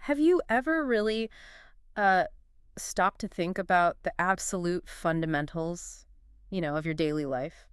Have you ever really uh, stopped to think about the absolute fundamentals, of your daily life?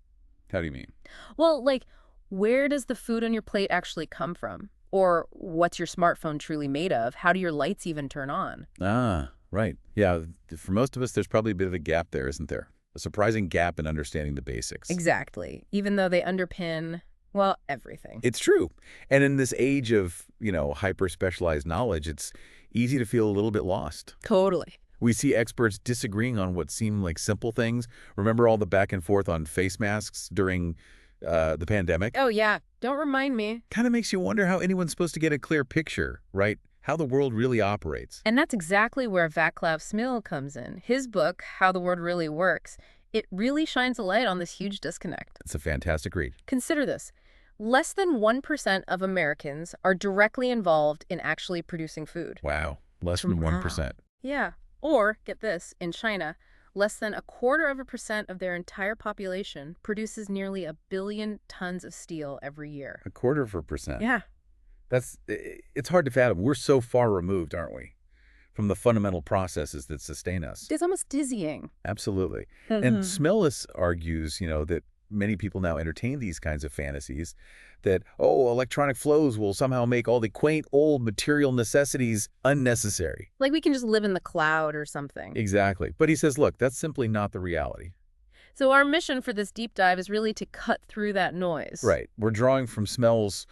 How do you mean? Well, like, where does the food on your plate actually come from? Or what's your smartphone truly made of? How do your lights even turn on? Ah, right. Yeah, for most of us, there's probably a bit of a gap there, isn't there? A surprising gap in understanding the basics. Exactly. Even though they underpin, well, everything. It's true. And in this age of, hyper-specialized knowledge, it's easy to feel a little bit lost. Totally. We see experts disagreeing on what seem like simple things. Remember all the back and forth on face masks during the pandemic? Oh, yeah. Don't remind me. Kind of makes you wonder how anyone's supposed to get a clear picture, right? How the world really operates. And that's exactly where Vaclav Smil comes in. His book, How the World Really Works, it really shines a light on this huge disconnect. It's a fantastic read. Consider this. Less than 1% of Americans are directly involved in actually producing food. Wow. Less than Wow. 1%. Yeah. Or, get this, in China, less than 1/4% of their entire population produces nearly 1 billion tons of steel every year. 1/4%. Yeah. It's hard to fathom. We're so far removed, aren't we, from the fundamental processes that sustain us. It's almost dizzying. Absolutely. And Smilis argues, that many people now entertain these kinds of fantasies that, electronic flows will somehow make all the quaint old material necessities unnecessary. Like we can just live in the cloud or something. Exactly. But he says, look, that's simply not the reality. So our mission for this deep dive is really to cut through that noise. Right. We're drawing from Smel's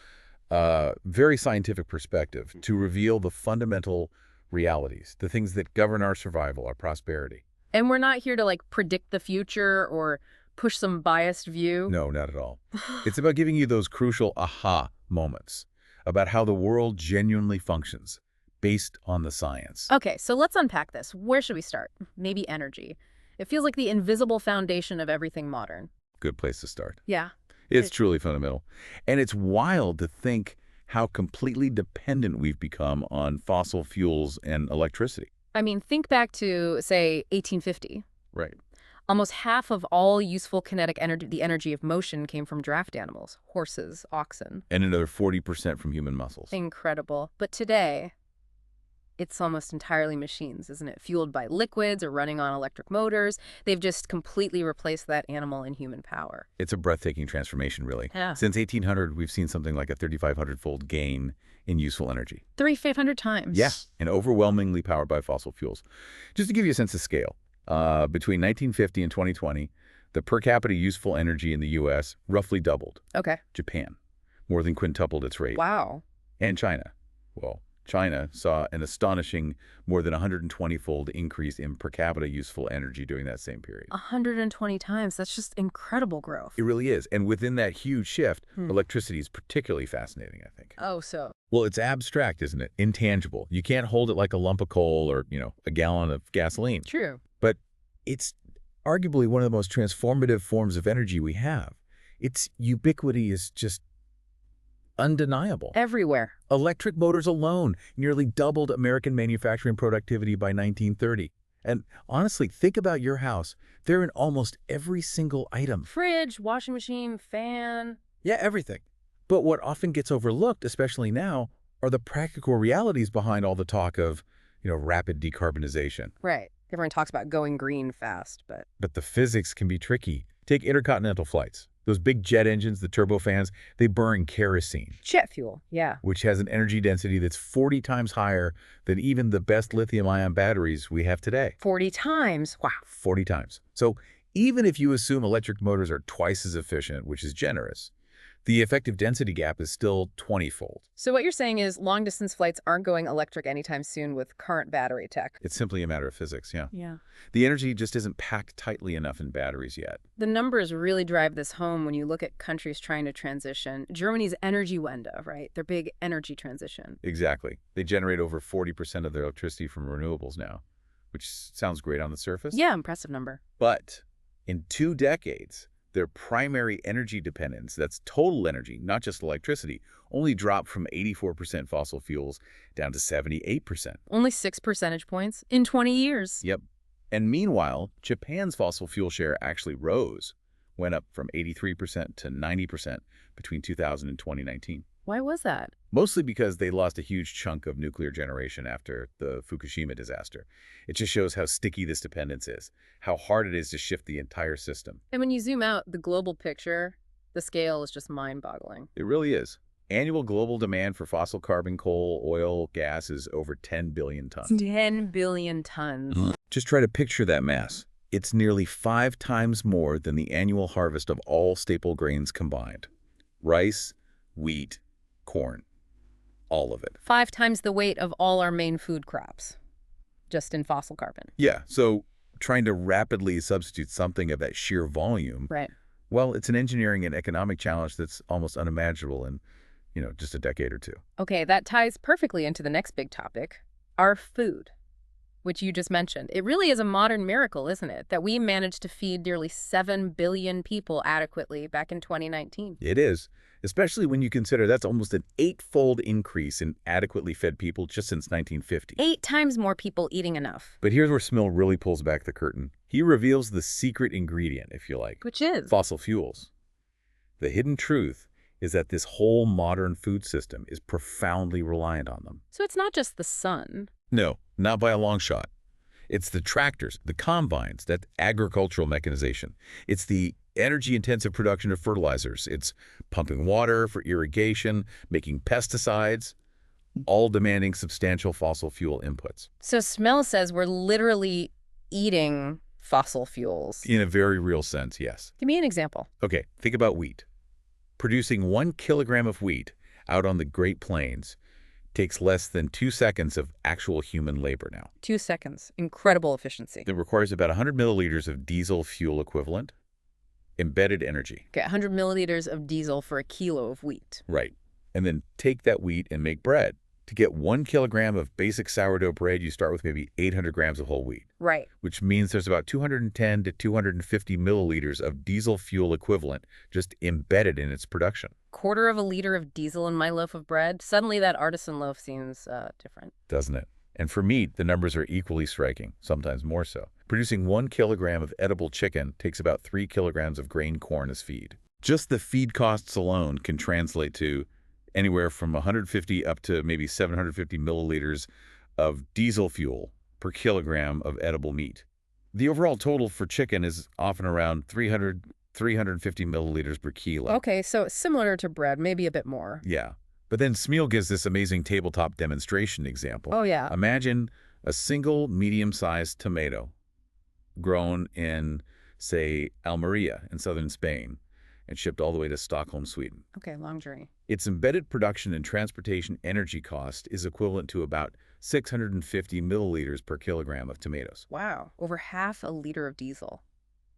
very scientific perspective to reveal the fundamental realities, the things that govern our survival, our prosperity. And we're not here to predict the future or push some biased view. No, not at all. It's about giving you those crucial aha moments about how the world genuinely functions based on the science. Okay, so let's unpack this. Where should we start? Maybe energy. It feels like the invisible foundation of everything modern. Good place to start. Yeah. It's truly fundamental. And it's wild to think how completely dependent we've become on fossil fuels and electricity. I mean, think back to, say, 1850. Right. Almost half of all useful kinetic energy, the energy of motion, came from draft animals, horses, oxen. And another 40% from human muscles. Incredible. But today, it's almost entirely machines, isn't it? Fueled by liquids or running on electric motors. They've just completely replaced that animal in human power. It's a breathtaking transformation, really. Yeah. Since 1800, we've seen something like a 3,500-fold gain in useful energy. 3,500 times. Yeah, and overwhelmingly powered by fossil fuels. Just to give you a sense of scale, between 1950 and 2020, the per capita useful energy in the U.S. roughly doubled. Okay. Japan more than quintupled its rate. Wow. And China. Well, China saw an astonishing more than 120-fold increase in per capita useful energy during that same period. 120 times. That's just incredible growth. It really is. And within that huge shift, electricity is particularly fascinating, I think. Oh, so. Well, it's abstract, isn't it? Intangible. You can't hold it like a lump of coal or, a gallon of gasoline. True. But it's arguably one of the most transformative forms of energy we have. Its ubiquity is just undeniable. Everywhere. Electric motors alone nearly doubled American manufacturing productivity by 1930. And honestly, think about your house. They're in almost every single item. Fridge, washing machine, fan. Yeah, everything. But what often gets overlooked, especially now, are the practical realities behind all the talk of, rapid decarbonization. Right. Everyone talks about going green fast, but... But the physics can be tricky. Take intercontinental flights. Those big jet engines, the turbofans, they burn kerosene. Jet fuel, yeah. Which has an energy density that's 40 times higher than even the best lithium-ion batteries we have today. 40 times? Wow. 40 times. So even if you assume electric motors are twice as efficient, which is generous, the effective density gap is still 20-fold. So what you're saying is long-distance flights aren't going electric anytime soon with current battery tech. It's simply a matter of physics, yeah. Yeah. The energy just isn't packed tightly enough in batteries yet. The numbers really drive this home when you look at countries trying to transition. Germany's Energiewende, right? Their big energy transition. Exactly. They generate over 40% of their electricity from renewables now, which sounds great on the surface. Yeah, impressive number. But in 2 decades, their primary energy dependence, that's total energy, not just electricity, only dropped from 84% fossil fuels down to 78%. Only 6 percentage points in 20 years. Yep. And meanwhile, Japan's fossil fuel share actually rose, went up from 83% to 90% between 2000 and 2019. Why was that? Mostly because they lost a huge chunk of nuclear generation after the Fukushima disaster. It just shows how sticky this dependence is, how hard it is to shift the entire system. And when you zoom out, the global picture, the scale is just mind-boggling. It really is. Annual global demand for fossil carbon, coal, oil, gas is over 10 billion tons. 10 billion tons. Just try to picture that mass. It's nearly 5 times more than the annual harvest of all staple grains combined. Rice, wheat, corn, all of it. 5 times the weight of all our main food crops, just in fossil carbon. Yeah, so trying to rapidly substitute something of that sheer volume, Right. well, it's an engineering and economic challenge that's almost unimaginable in, just a decade or two. Okay, that ties perfectly into the next big topic, our food, which you just mentioned. It really is a modern miracle, isn't it, that we managed to feed nearly 7 billion people adequately back in 2019. It is, especially when you consider that's almost an 8-fold increase in adequately fed people just since 1950. 8 times more people eating enough. But here's where Smil really pulls back the curtain. He reveals the secret ingredient, if you like. Which is? Fossil fuels. The hidden truth is that this whole modern food system is profoundly reliant on them. So it's not just the sun. No, not by a long shot. It's the tractors, the combines, that agricultural mechanization. It's the energy-intensive production of fertilizers. It's pumping water for irrigation, making pesticides, all demanding substantial fossil fuel inputs. So Smil says we're literally eating fossil fuels. In a very real sense, yes. Give me an example. Okay, think about wheat. Producing 1 kilogram of wheat out on the Great Plains takes less than 2 seconds of actual human labor now. 2 seconds. Incredible efficiency. It requires about 100 milliliters of diesel fuel equivalent, embedded energy. Okay, 100 milliliters of diesel for a kilo of wheat. Right. And then take that wheat and make bread. To get 1 kilogram of basic sourdough bread, you start with maybe 800 grams of whole wheat. Right. Which means there's about 210 to 250 milliliters of diesel fuel equivalent just embedded in its production. Quarter of a liter of diesel in my loaf of bread. Suddenly that artisan loaf seems different. Doesn't it? And for meat, the numbers are equally striking, sometimes more so. Producing 1 kilogram of edible chicken takes about 3 kilograms of grain corn as feed. Just the feed costs alone can translate to anywhere from 150 up to maybe 750 milliliters of diesel fuel per kilogram of edible meat. The overall total for chicken is often around 350 milliliters per kilo. Okay, so similar to bread, maybe a bit more. Yeah. But then Smil gives this amazing tabletop demonstration example. Oh, yeah. Imagine a single medium-sized tomato grown in, say, Almeria in southern Spain and shipped all the way to Stockholm, Sweden. Okay, long journey. Its embedded production and transportation energy cost is equivalent to about 650 milliliters per kilogram of tomatoes. Wow, over half a liter of diesel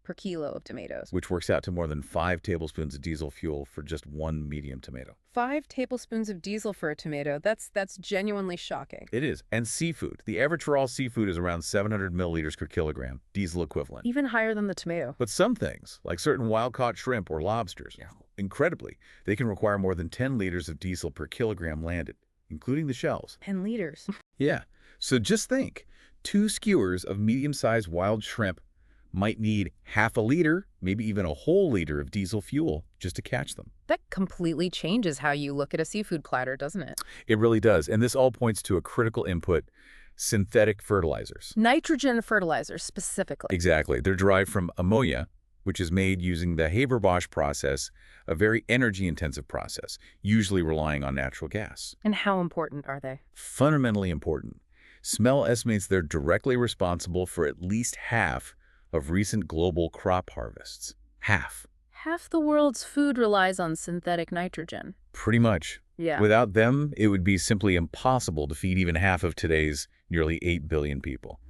per kilo of tomatoes. Which works out to more than 5 tablespoons of diesel fuel for just 1 medium tomato. 5 tablespoons of diesel for a tomato. That's genuinely shocking. It is. And seafood. The average for all seafood is around 700 milliliters per kilogram, diesel equivalent. Even higher than the tomato. But some things, like certain wild-caught shrimp or lobsters, incredibly, they can require more than 10 liters of diesel per kilogram landed, including the shells. 10 liters. Yeah. So just think, 2 skewers of medium-sized wild shrimp might need half a liter, maybe even a whole liter of diesel fuel just to catch them. That completely changes how you look at a seafood platter, doesn't it? It really does. And this all points to a critical input, synthetic fertilizers. Nitrogen fertilizers, specifically. Exactly. They're derived from ammonia, which is made using the Haber-Bosch process, a very energy-intensive process, usually relying on natural gas. And how important are they? Fundamentally important. Smil estimates they're directly responsible for at least half of recent global crop harvests. Half. Half the world's food relies on synthetic nitrogen. Pretty much. Yeah. Without them, it would be simply impossible to feed even half of today's nearly 8 billion people.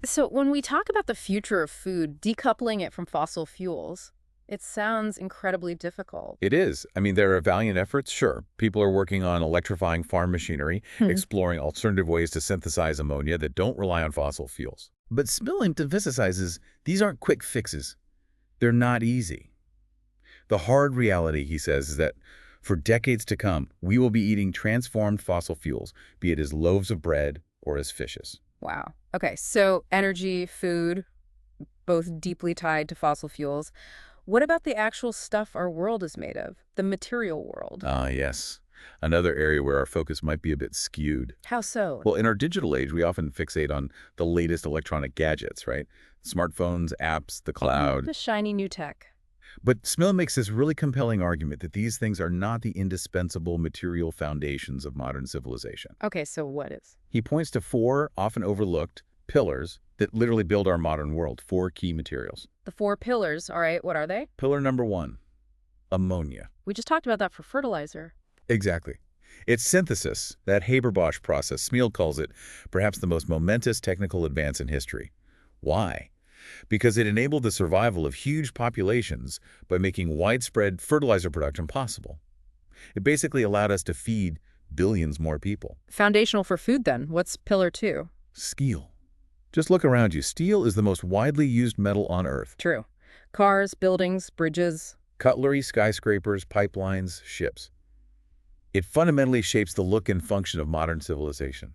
So when we talk about the future of food, decoupling it from fossil fuels, it sounds incredibly difficult. It is. I mean, there are valiant efforts, sure. People are working on electrifying farm machinery, exploring alternative ways to synthesize ammonia that don't rely on fossil fuels. But Smil emphasizes these aren't quick fixes. They're not easy. The hard reality, he says, is that for decades to come, we will be eating transformed fossil fuels, be it as loaves of bread or as fishes. Wow. Okay, so energy, food, both deeply tied to fossil fuels. What about the actual stuff our world is made of, the material world? Yes. Another area where our focus might be a bit skewed. How so? Well, in our digital age, we often fixate on the latest electronic gadgets, right? Smartphones, apps, the cloud. The shiny new tech. But Smil makes this really compelling argument that these things are not the indispensable material foundations of modern civilization. Okay, so what is? He points to four often overlooked pillars that literally build our modern world, four key materials. The four pillars, all right, what are they? Pillar number one, ammonia. We just talked about that for fertilizer. Exactly. Its synthesis, that Haber-Bosch process, Smil calls it perhaps the most momentous technical advance in history. Why? Because it enabled the survival of huge populations by making widespread fertilizer production possible. It basically allowed us to feed billions more people. Foundational for food, then. What's pillar two? Steel. Just look around you. Steel is the most widely used metal on Earth. True. Cars, buildings, bridges. Cutlery, skyscrapers, pipelines, ships. It fundamentally shapes the look and function of modern civilization.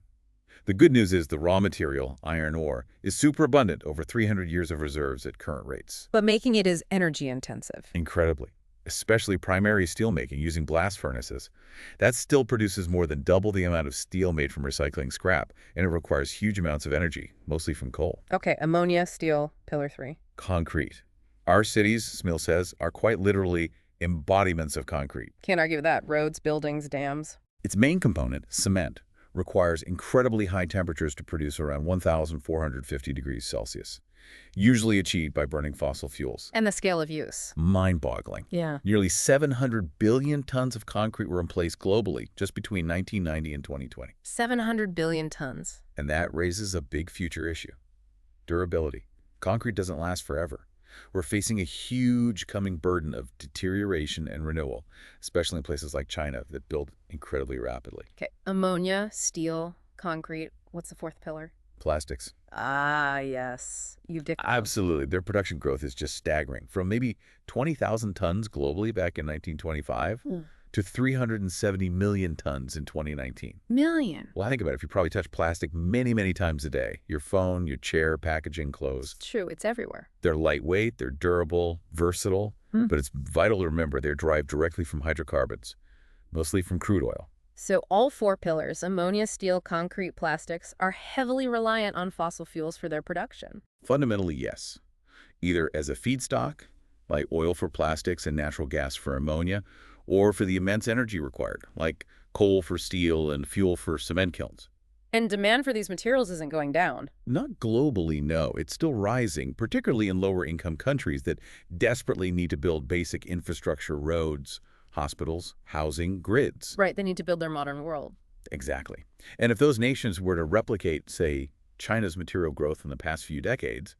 The good news is the raw material, iron ore, is super abundant, over 300 years of reserves at current rates. But making it is energy intensive. Incredibly. Especially primary steelmaking using blast furnaces. That still produces more than double the amount of steel made from recycling scrap, and it requires huge amounts of energy, mostly from coal. Okay, ammonia, steel, pillar three. Concrete. Our cities, Smil says, are quite literally embodiments of concrete. Can't argue with that. Roads, buildings, dams. Its main component, cement, requires incredibly high temperatures to produce around 1,450 degrees Celsius, usually achieved by burning fossil fuels. And the scale of use. Mind-boggling. Yeah. Nearly 700 billion tons of concrete were in place globally just between 1990 and 2020. 700 billion tons. And that raises a big future issue. Durability. Concrete doesn't last forever. We're facing a huge coming burden of deterioration and renewal, especially in places like China that build incredibly rapidly. Okay, ammonia, steel, concrete. What's the fourth pillar? Plastics. Ah, yes. You've dictated. Absolutely. Their production growth is just staggering. From maybe 20,000 tons globally back in 1925 to 370 million tons in 2019. Million. Well, think about it. If you probably touch plastic many, many times a day, your phone, your chair, packaging, clothes. It's true. It's everywhere. They're lightweight, they're durable, versatile, but it's vital to remember they're derived directly from hydrocarbons, mostly from crude oil. So all four pillars, ammonia, steel, concrete, plastics, are heavily reliant on fossil fuels for their production. Fundamentally, yes. Either as a feedstock, like oil for plastics and natural gas for ammonia, or for the immense energy required, like coal for steel and fuel for cement kilns. And demand for these materials isn't going down. Not globally, no. It's still rising, particularly in lower-income countries that desperately need to build basic infrastructure, roads, hospitals, housing, grids. Right, they need to build their modern world. Exactly. And if those nations were to replicate, say, China's material growth in the past few decades,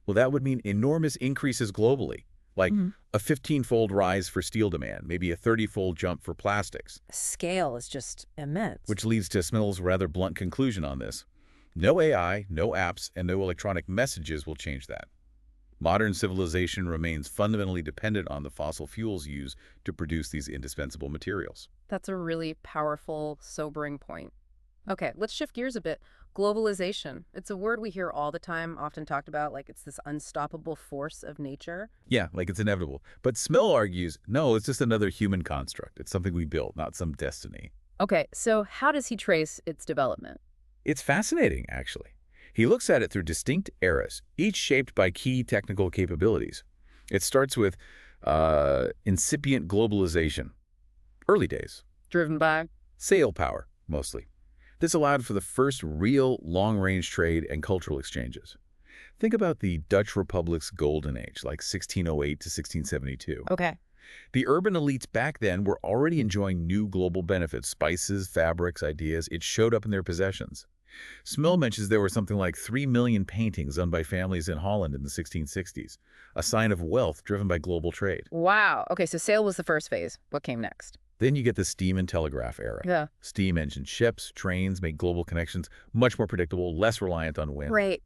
well, that would mean enormous increases globally, like a 15-fold rise for steel demand, maybe a 30-fold jump for plastics. The scale is just immense. Which leads to Smil's rather blunt conclusion on this. No AI, no apps, and no electronic messages will change that. Modern civilization remains fundamentally dependent on the fossil fuels used to produce these indispensable materials. That's a really powerful, sobering point. Okay, let's shift gears a bit. Globalization. It's a word we hear all the time, often talked about like it's this unstoppable force of nature. Yeah, like it's inevitable. But Smil argues, no, it's just another human construct. It's something we built, not some destiny. Okay, so how does he trace its development? It's fascinating, actually. He looks at it through distinct eras, each shaped by key technical capabilities. It starts with incipient globalization. Early days. Driven by? Sail power, mostly. This allowed for the first real long-range trade and cultural exchanges. Think about the Dutch Republic's golden age, like 1608 to 1672. Okay. The urban elites back then were already enjoying new global benefits, spices, fabrics, ideas. It showed up in their possessions. Smil mentions there were something like 3 million paintings done by families in Holland in the 1660s, a sign of wealth driven by global trade. Wow. Okay, so sail was the first phase. What came next? Then you get the steam and telegraph era. Yeah. Steam engine ships, trains made global connections much more predictable, less reliant on wind. Great.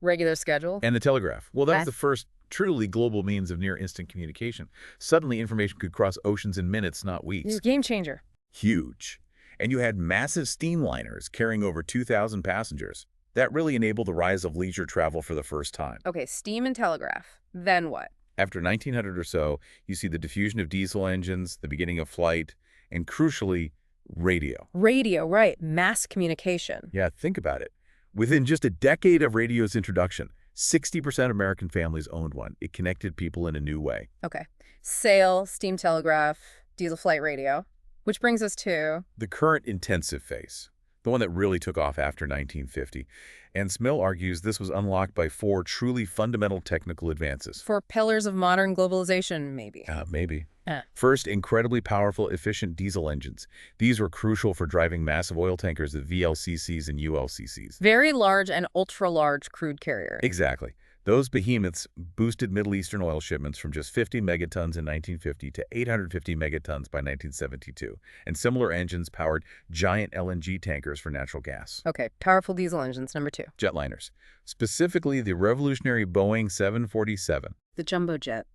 Regular schedule? And the telegraph. Well, that was the first truly global means of near-instant communication. Suddenly, information could cross oceans in minutes, not weeks. Game changer. Huge. And you had massive steamliners carrying over 2,000 passengers. That really enabled the rise of leisure travel for the first time. Okay, steam and telegraph. Then what? After 1900 or so, you see the diffusion of diesel engines, the beginning of flight, and crucially, Radio. Radio, right. Mass communication. Yeah, think about it. Within just a decade of radio's introduction, 60% of American families owned one. It connected people in a new way. Okay. Sail, steam telegraph, diesel flight radio. Which brings us to... The current intensive phase, the one that really took off after 1950. And Smil argues this was unlocked by four truly fundamental technical advances. four pillars of modern globalization, maybe. Maybe. First, incredibly powerful, efficient diesel engines. These were crucial for driving massive oil tankers, the VLCCs and ULCCs. Very large and ultra-large crude carriers. Exactly. Those behemoths boosted Middle Eastern oil shipments from just 50 megatons in 1950 to 850 megatons by 1972. And similar engines powered giant LNG tankers for natural gas. Okay, powerful diesel engines, number 2. Jetliners, specifically the revolutionary Boeing 747. The jumbo jet.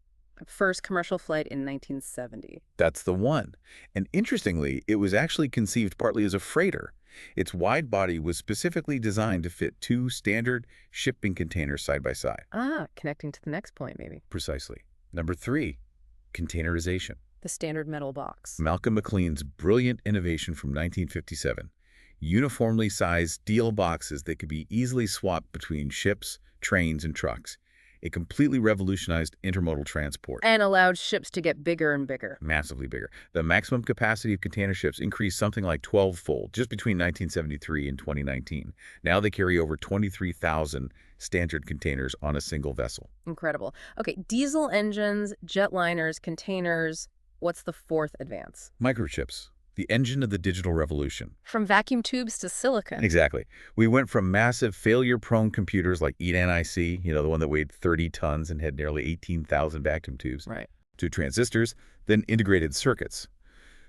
First commercial flight in 1970. That's the one. And interestingly, it was actually conceived partly as a freighter. Its wide body was specifically designed to fit two standard shipping containers side by side. Connecting to the next point, maybe. Precisely. Number 3, containerization. The standard metal box. Malcolm McLean's brilliant innovation from 1957. Uniformly sized steel boxes that could be easily swapped between ships, trains, and trucks. It completely revolutionized intermodal transport. And allowed ships to get bigger and bigger. Massively bigger. The maximum capacity of container ships increased something like 12-fold just between 1973 and 2019. Now they carry over 23,000 standard containers on a single vessel. Incredible. Okay, diesel engines, jetliners, containers. What's the fourth advance? Microchips. The engine of the digital revolution. From vacuum tubes to silicon. Exactly. We went from massive failure-prone computers like ENIC, the one that weighed 30 tons and had nearly 18,000 vacuum tubes, Right. to transistors, then integrated circuits,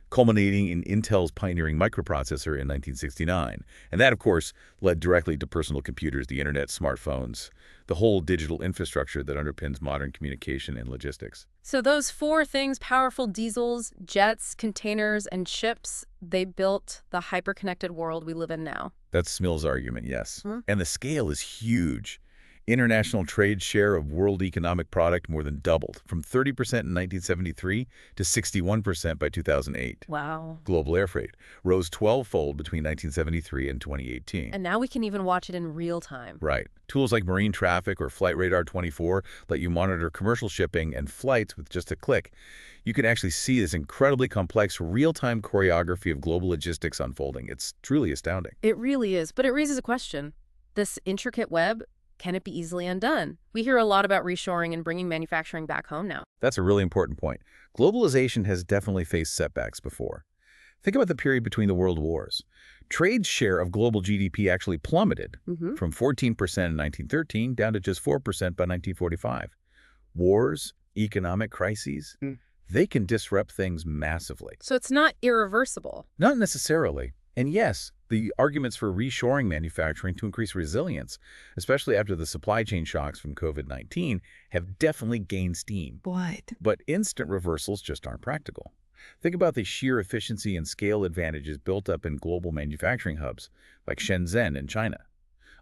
culminating in Intel's pioneering microprocessor in 1969. And that, of course, led directly to personal computers, the internet, smartphones, the whole digital infrastructure that underpins modern communication and logistics. So those four things, powerful diesels, jets, containers, and ships, they built the hyper-connected world we live in now. That's Smil's argument, yes. Hmm. And the scale is huge. International trade share of world economic product more than doubled, from 30% in 1973 to 61% by 2008. Wow. Global air freight rose 12-fold between 1973 and 2018. And now we can even watch it in real time. Right. Tools like Marine Traffic or Flight Radar 24 let you monitor commercial shipping and flights with just a click. You can actually see this incredibly complex real-time choreography of global logistics unfolding. It's truly astounding. It really is. But it raises a question. This intricate web, can it be easily undone? We hear a lot about reshoring and bringing manufacturing back home now. That's a really important point. Globalization has definitely faced setbacks before. Think about the period between the world wars. Trade's share of global GDP actually plummeted from 14% in 1913 down to just 4% by 1945. Wars, economic crises, they can disrupt things massively. So it's not irreversible. Not necessarily. And yes, the arguments for reshoring manufacturing to increase resilience, especially after the supply chain shocks from COVID-19, have definitely gained steam. But instant reversals just aren't practical. Think about the sheer efficiency and scale advantages built up in global manufacturing hubs, like Shenzhen in China.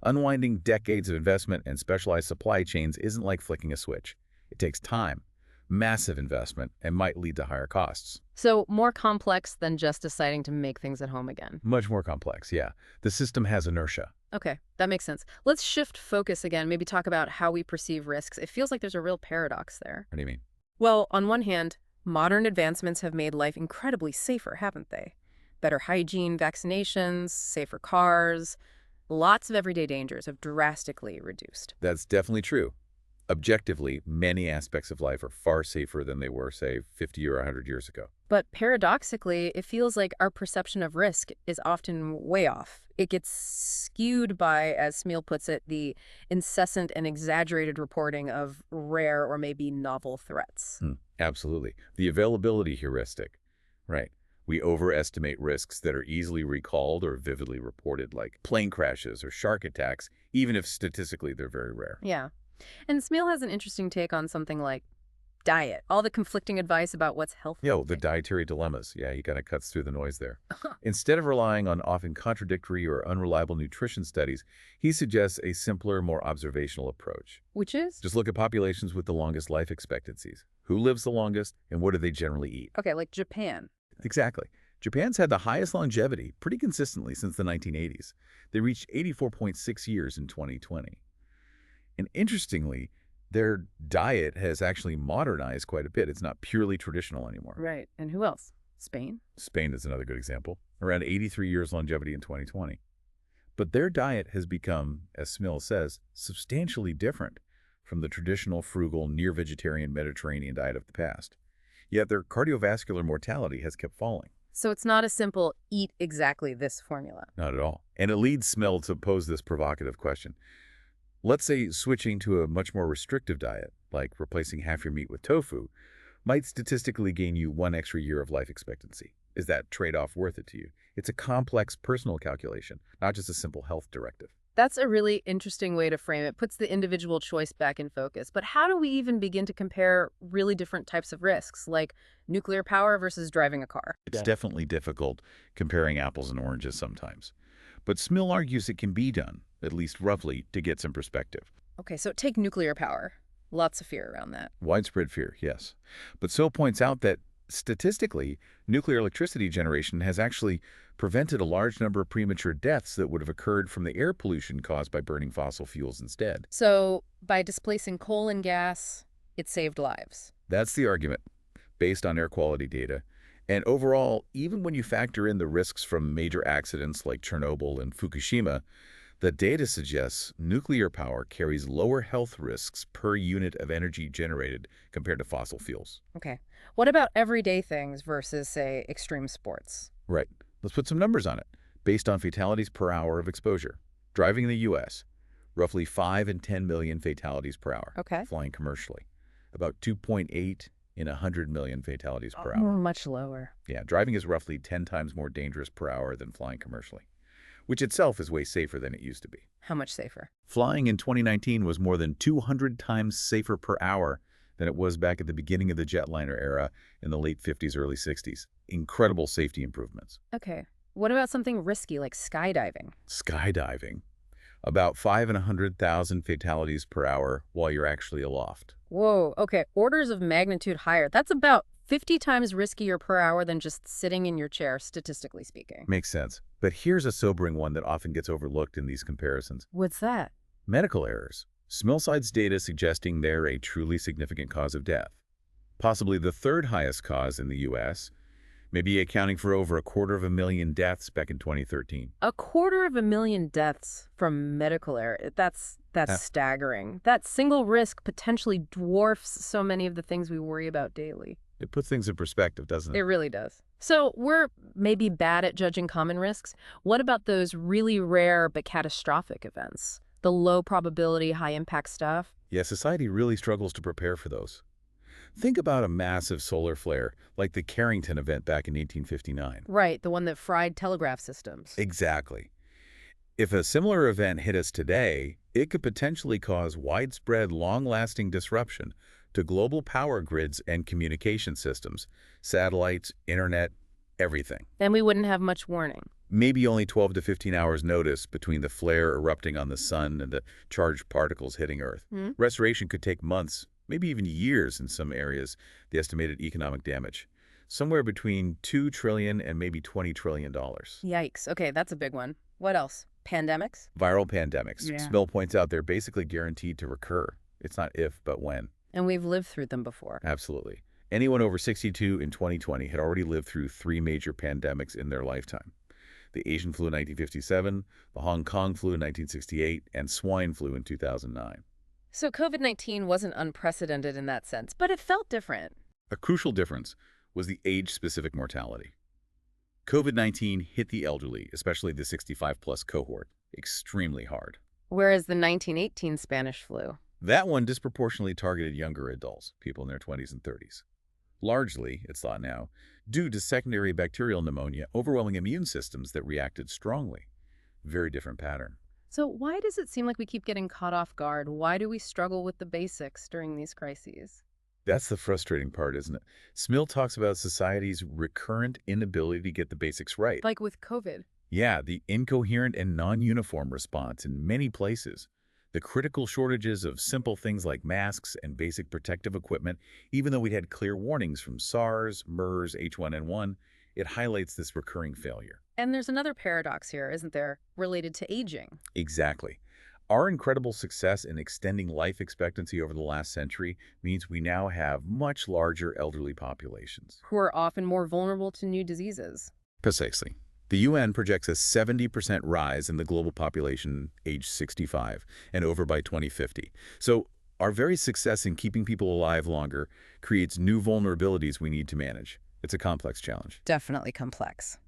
Unwinding decades of investment and specialized supply chains isn't like flicking a switch. It takes time, massive investment, and might lead to higher costs. So more complex than just deciding to make things at home again. Much more complex, yeah. The system has inertia. Okay, that makes sense. Let's shift focus again, maybe talk about how we perceive risks. It feels like there's a real paradox there. What do you mean? Well, on one hand, modern advancements have made life incredibly safer, haven't they? Better hygiene, vaccinations, safer cars. Lots of everyday dangers have drastically reduced. That's definitely true. Objectively, many aspects of life are far safer than they were, say, 50 or 100 years ago. But paradoxically, it feels like our perception of risk is often way off. It gets skewed by, as Smil puts it, the incessant and exaggerated reporting of rare or maybe novel threats. Absolutely. The availability heuristic. Right. We overestimate risks that are easily recalled or vividly reported, like plane crashes or shark attacks, even if statistically they're very rare. Yeah. And Smil has an interesting take on something like diet, all the conflicting advice about what's healthy. The dietary dilemmas. Yeah, he kind of cuts through the noise there. Instead of relying on often contradictory or unreliable nutrition studies, he suggests a simpler, more observational approach. Which is? Just look at populations with the longest life expectancies. Who lives the longest, and what do they generally eat? Okay, like Japan. Exactly. Japan's had the highest longevity pretty consistently since the 1980s. They reached 84.6 years in 2020. And interestingly, their diet has actually modernized quite a bit. It's not purely traditional anymore. Right. And who else? Spain? Spain is another good example. Around 83 years longevity in 2020. But their diet has become, as Smil says, substantially different from the traditional frugal, near-vegetarian Mediterranean diet of the past. Yet their cardiovascular mortality has kept falling. So it's not a simple eat exactly this formula. Not at all. And it leads Smil to pose this provocative question. Let's say switching to a much more restrictive diet, like replacing half your meat with tofu, might statistically gain you 1 extra year of life expectancy. Is that trade-off worth it to you? It's a complex personal calculation, not just a simple health directive. That's a really interesting way to frame it. Puts the individual choice back in focus. But how do we even begin to compare really different types of risks, like nuclear power versus driving a car? It's definitely difficult comparing apples and oranges sometimes. But Smil argues it can be done, at least roughly, to get some perspective. Okay, so take nuclear power. Lots of fear around that. Widespread fear, yes. But So points out that statistically, nuclear electricity generation has actually prevented a large number of premature deaths that would have occurred from the air pollution caused by burning fossil fuels instead. So by displacing coal and gas, it saved lives. That's the argument, based on air quality data. And overall, even when you factor in the risks from major accidents like Chernobyl and Fukushima, the data suggests nuclear power carries lower health risks per unit of energy generated compared to fossil fuels. Okay. What about everyday things versus, say, extreme sports? Right. Let's put some numbers on it. Based on fatalities per hour of exposure. Driving in the U.S., roughly 5 and 10 million fatalities per hour. Okay. Flying commercially. About 2.8 in 100 million fatalities per hour. Much lower. Yeah, driving is roughly 10 times more dangerous per hour than flying commercially, which itself is way safer than it used to be. How much safer? Flying in 2019 was more than 200 times safer per hour than it was back at the beginning of the jetliner era in the late 50s, early 60s. Incredible safety improvements. Okay. What about something risky like skydiving? Skydiving. About 5 in 100,000 fatalities per hour while you're actually aloft. Whoa, okay. Orders of magnitude higher. That's about 50 times riskier per hour than just sitting in your chair, statistically speaking. Makes sense. But here's a sobering one that often gets overlooked in these comparisons. What's that? Medical errors. Smilside's data suggesting they're a truly significant cause of death. Possibly the third highest cause in the U.S., maybe accounting for over 250,000 deaths back in 2013. 250,000 deaths from medical error. That's staggering. That single risk potentially dwarfs so many of the things we worry about daily. It puts things in perspective, doesn't it? It really does. So we're maybe bad at judging common risks. What about those really rare but catastrophic events? The low probability, high impact stuff? Yeah, society really struggles to prepare for those. Think about a massive solar flare, like the Carrington event back in 1859. Right, the one that fried telegraph systems. Exactly. If a similar event hit us today, it could potentially cause widespread, long-lasting disruption to global power grids and communication systems, satellites, internet, everything. Then we wouldn't have much warning. Maybe only 12 to 15 hours notice between the flare erupting on the sun and the charged particles hitting Earth. Restoration could take months, maybe even years in some areas, the estimated economic damage. Somewhere between $2 trillion and maybe $20 trillion. Yikes. Okay, that's a big one. What else? Pandemics? Viral pandemics. Yeah. Smil points out they're basically guaranteed to recur. It's not if, but when. And we've lived through them before. Absolutely. Anyone over 62 in 2020 had already lived through 3 major pandemics in their lifetime. The Asian flu in 1957, the Hong Kong flu in 1968, and swine flu in 2009. So COVID-19 wasn't unprecedented in that sense, but it felt different. A crucial difference was the age-specific mortality. COVID-19 hit the elderly, especially the 65-plus cohort, extremely hard. Whereas the 1918 Spanish flu. That one disproportionately targeted younger adults, people in their 20s and 30s. Largely, it's thought now, due to secondary bacterial pneumonia overwhelming immune systems that reacted strongly. Very different pattern. So why does it seem like we keep getting caught off guard? Why do we struggle with the basics during these crises? That's the frustrating part, isn't it? Smil talks about society's recurrent inability to get the basics right. Like with COVID. Yeah, the incoherent and non-uniform response in many places. The critical shortages of simple things like masks and basic protective equipment, even though we'd had clear warnings from SARS, MERS, H1N1, It highlights this recurring failure. And there's another paradox here, isn't there, related to aging? Exactly. Our incredible success in extending life expectancy over the last century means we now have much larger elderly populations. Who are often more vulnerable to new diseases. Precisely. The UN projects a 70% rise in the global population age 65 and over by 2050. So our very success in keeping people alive longer creates new vulnerabilities we need to manage. It's a complex challenge. Definitely complex.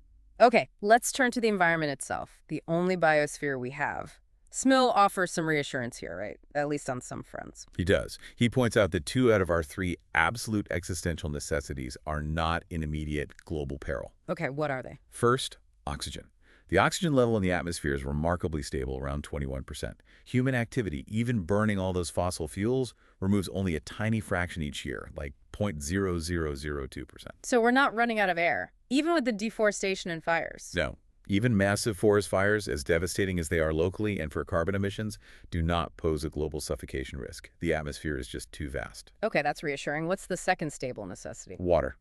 Okay, let's turn to the environment itself, the only biosphere we have. Smil offers some reassurance here, right? At least on some fronts. He does. He points out that 2 out of our 3 absolute existential necessities are not in immediate global peril. Okay, what are they? First, oxygen. The oxygen level in the atmosphere is remarkably stable, around 21%. Human activity, even burning all those fossil fuels, removes only a tiny fraction each year, like 0.0002%. So we're not running out of air, even with the deforestation and fires. No. Even massive forest fires, as devastating as they are locally and for carbon emissions, do not pose a global suffocation risk. The atmosphere is just too vast. Okay, that's reassuring. What's the second stable necessity? Water.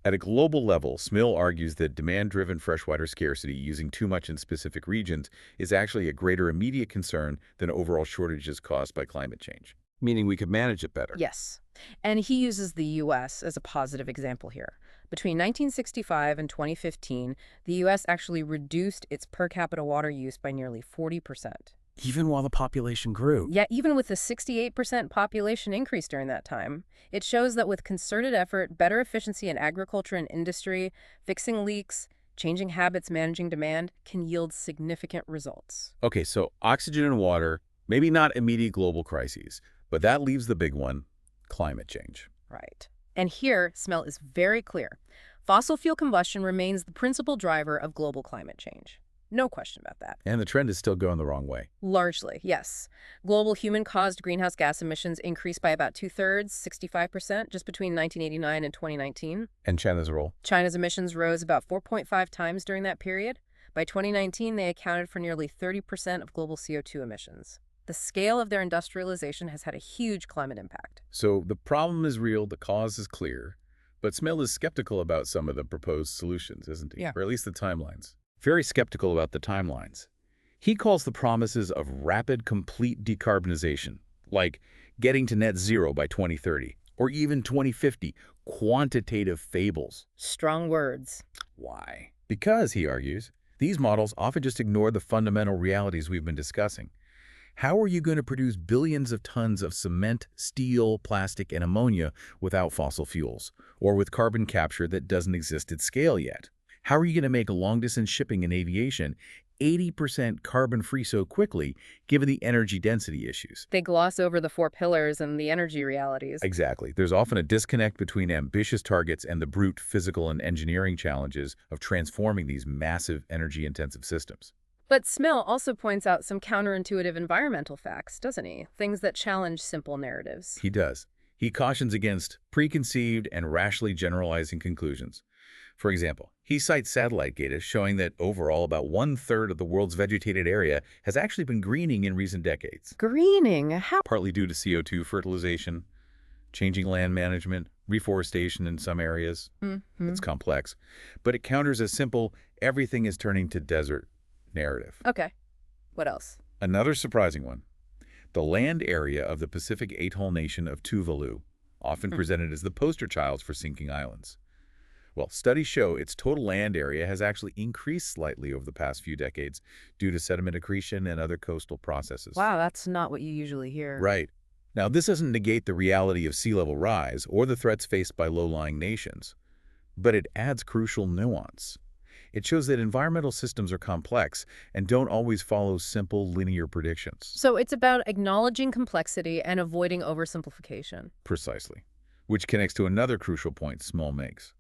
At a global level, Smil argues that demand-driven freshwater scarcity using too much in specific regions is actually a greater immediate concern than overall shortages caused by climate change, meaning we could manage it better. Yes. And he uses the U.S. as a positive example here. Between 1965 and 2015, the U.S. actually reduced its per capita water use by nearly 40%. Even while the population grew. Yet even with a 68% population increase during that time, it shows that with concerted effort, better efficiency in agriculture and industry, fixing leaks, changing habits, managing demand, can yield significant results. Okay, so oxygen and water, maybe not immediate global crises, but that leaves the big one, climate change. Right. And here, Smil is very clear. Fossil fuel combustion remains the principal driver of global climate change. No question about that. And the trend is still going the wrong way. Largely, yes. Global human-caused greenhouse gas emissions increased by about 2/3, 65%, just between 1989 and 2019. And China's role? China's emissions rose about 4.5 times during that period. By 2019, they accounted for nearly 30% of global CO2 emissions. The scale of their industrialization has had a huge climate impact. So the problem is real, the cause is clear, but Smil is skeptical about some of the proposed solutions, isn't he? Yeah. Or at least the timelines. Very skeptical about the timelines. He calls the promises of rapid, complete decarbonization, like getting to net zero by 2030, or even 2050, quantitative fables. Strong words. Why? Because, he argues, these models often just ignore the fundamental realities we've been discussing. How are you going to produce billions of tons of cement, steel, plastic, and ammonia without fossil fuels, or with carbon capture that doesn't exist at scale yet? How are you going to make long-distance shipping and aviation 80% carbon-free so quickly, given the energy density issues? They gloss over the 4 pillars and the energy realities. Exactly. There's often a disconnect between ambitious targets and the brute physical and engineering challenges of transforming these massive energy-intensive systems. But Smil also points out some counterintuitive environmental facts, doesn't he? Things that challenge simple narratives. He does. He cautions against preconceived and rashly generalizing conclusions. For example, he cites satellite data showing that overall about 1/3 of the world's vegetated area has actually been greening in recent decades. Greening? How? Partly due to CO2 fertilization, changing land management, reforestation in some areas. It's complex. But it counters a simple, everything is turning to desert narrative. Okay. What else? Another surprising one. The land area of the Pacific atoll nation of Tuvalu, often presented as the poster child for sinking islands. Well, studies show its total land area has actually increased slightly over the past few decades due to sediment accretion and other coastal processes. Wow, that's not what you usually hear. Right. Now, this doesn't negate the reality of sea level rise or the threats faced by low-lying nations, but it adds crucial nuance. It shows that environmental systems are complex and don't always follow simple linear predictions. So it's about acknowledging complexity and avoiding oversimplification. Precisely. Which connects to another crucial point Smil makes.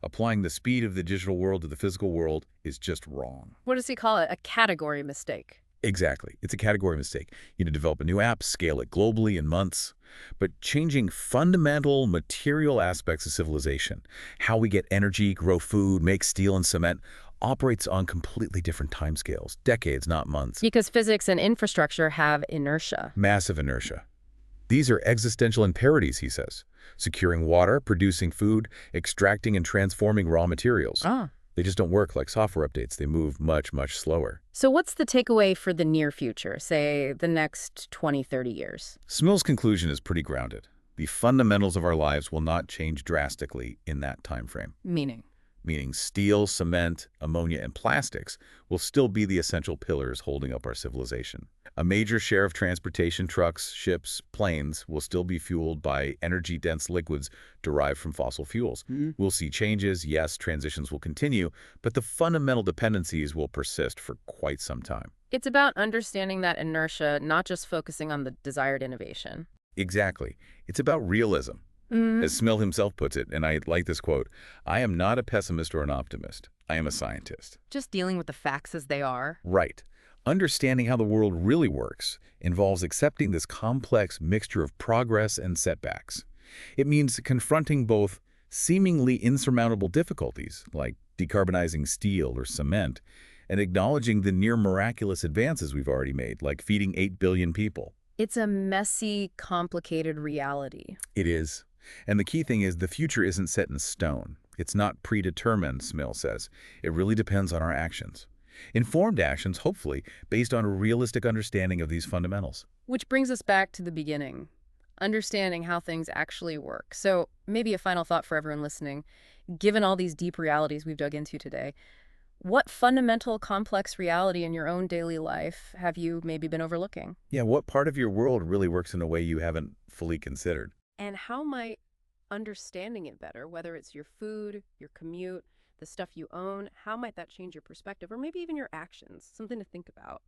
Applying the speed of the digital world to the physical world is just wrong. What does he call it? A category mistake. Exactly. It's a category mistake. You need to develop a new app, scale it globally in months. But changing fundamental material aspects of civilization, how we get energy, grow food, make steel and cement, operates on completely different timescales, decades, not months. Because physics and infrastructure have inertia. Massive inertia. These are existential imperatives, he says. Securing water, producing food, extracting and transforming raw materials. Ah. They just don't work like software updates. They move much, much slower. So what's the takeaway for the near future, say the next 20, 30 years? Smil's conclusion is pretty grounded. The fundamentals of our lives will not change drastically in that time frame. Meaning? Meaning steel, cement, ammonia, and plastics will still be the essential pillars holding up our civilization. A major share of transportation, trucks, ships, planes, will still be fueled by energy-dense liquids derived from fossil fuels. We'll see changes, yes, transitions will continue, but the fundamental dependencies will persist for quite some time. It's about understanding that inertia, not just focusing on the desired innovation. Exactly. It's about realism. As Smil himself puts it, and I like this quote, "I am not a pessimist or an optimist. I am a scientist." Just dealing with the facts as they are. Right. Understanding how the world really works involves accepting this complex mixture of progress and setbacks. It means confronting both seemingly insurmountable difficulties, like decarbonizing steel or cement, and acknowledging the near miraculous advances we've already made, like feeding 8 billion people. It's a messy, complicated reality. It is. And the key thing is the future isn't set in stone. It's not predetermined, Smil says. It really depends on our actions. Informed actions, hopefully, based on a realistic understanding of these fundamentals. Which brings us back to the beginning, understanding how things actually work. So maybe a final thought for everyone listening. Given all these deep realities we've dug into today, what fundamental complex reality in your own daily life have you maybe been overlooking? Yeah, what part of your world really works in a way you haven't fully considered? And how might understanding it better, whether it's your food, your commute, the stuff you own, how might that change your perspective or maybe even your actions? Something to think about.